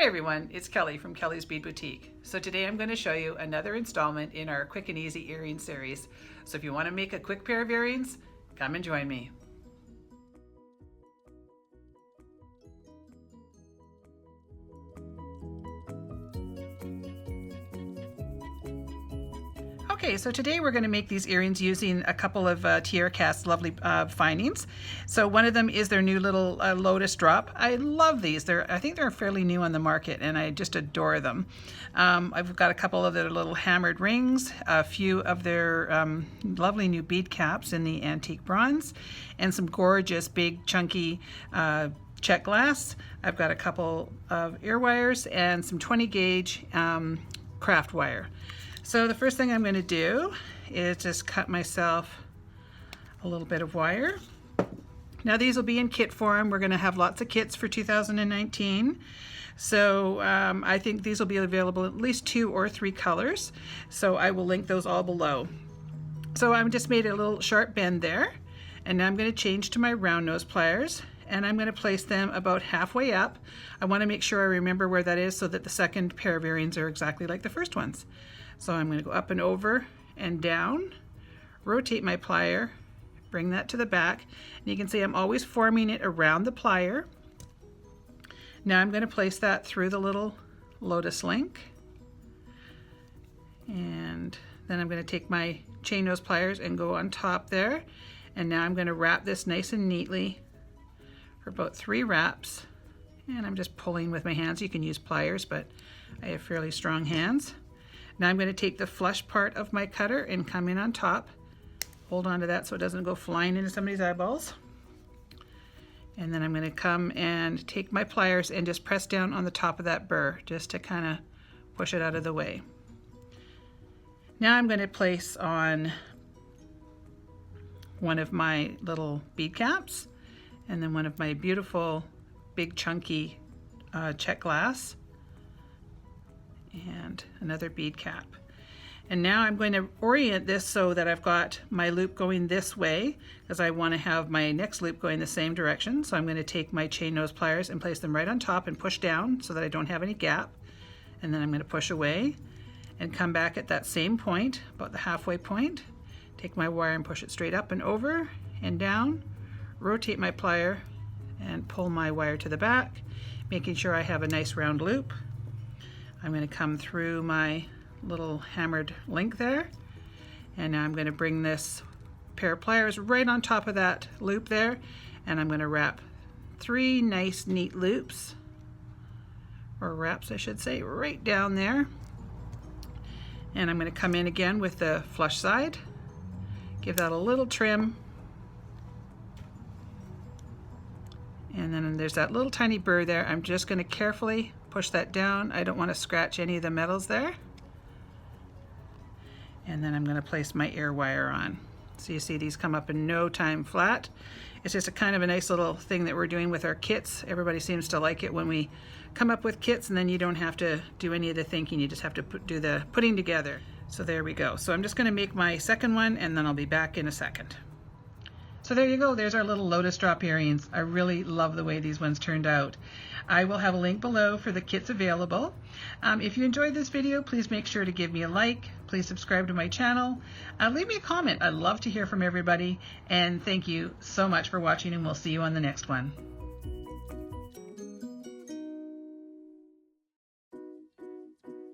everyone, it's Kelly from Kelly's Bead Boutique. So today I'm going to show you another installment in our quick and easy earring series. So if you want to make a quick pair of earrings, come and join me. Okay, so today we're going to make these earrings using a couple of Tiara Cast's lovely findings. So one of them is their new little Lotus drop. I love these. I think they're fairly new on the market and I just adore them. I've got a couple of their little hammered rings, a few of their lovely new bead caps in the antique bronze, and some gorgeous big chunky check glass. I've got a couple of ear wires and some 20 gauge craft wire. So the first thing I'm going to do is just cut myself a little bit of wire. Now these will be in kit form. We're going to have lots of kits for 2019. So I think these will be available in at least 2 or 3 colors. So I will link those all below. So I've just made a little sharp bend there. And now I'm going to change to my round nose pliers. And I'm going to place them about halfway up. I want to make sure I remember where that is so that the second pair of earrings are exactly like the first ones. So I'm going to go up and over and down, rotate my plier, bring that to the back, and you can see I'm always forming it around the plier. Now I'm going to place that through the little Lotus link, and then I'm going to take my chain nose pliers and go on top there, and now I'm going to wrap this nice and neatly for about 3 wraps, and I'm just pulling with my hands. You can use pliers, but I have fairly strong hands. Now I'm going to take the flush part of my cutter and come in on top. Hold on to that so it doesn't go flying into somebody's eyeballs. And then I'm going to come and take my pliers and just press down on the top of that burr just to kind of push it out of the way. Now I'm going to place on one of my little bead caps and then one of my beautiful big chunky check glass and another bead cap. And now I'm going to orient this so that I've got my loop going this way because I want to have my next loop going the same direction. So I'm going to take my chain nose pliers and place them right on top and push down so that I don't have any gap. And then I'm going to push away and come back at that same point, about the halfway point. Take my wire and push it straight up and over and down. Rotate my plier and pull my wire to the back, making sure I have a nice round loop. I'm going to come through my little hammered link there, and now I'm going to bring this pair of pliers right on top of that loop there, and I'm going to wrap 3 nice neat loops, or wraps I should say, right down there. And I'm going to come in again with the flush side, give that a little trim, and then there's that little tiny burr there. I'm just going to carefully push that down. I don't want to scratch any of the metals there. And then I'm going to place my ear wire on. So you see these come up in no time flat. It's just a kind of a nice little thing that we're doing with our kits. Everybody seems to like it when we come up with kits and then you don't have to do any of the thinking. You just have to do the putting together. So there we go. So I'm just going to make my second one and then I'll be back in a second. So there you go, there's our little Lotus drop earrings. I really love the way these ones turned out. I will have a link below for the kits available. If you enjoyed this video, please make sure to give me a like. Please subscribe to my channel. Leave me a comment. I'd love to hear from everybody. And thank you so much for watching, and we'll see you on the next one.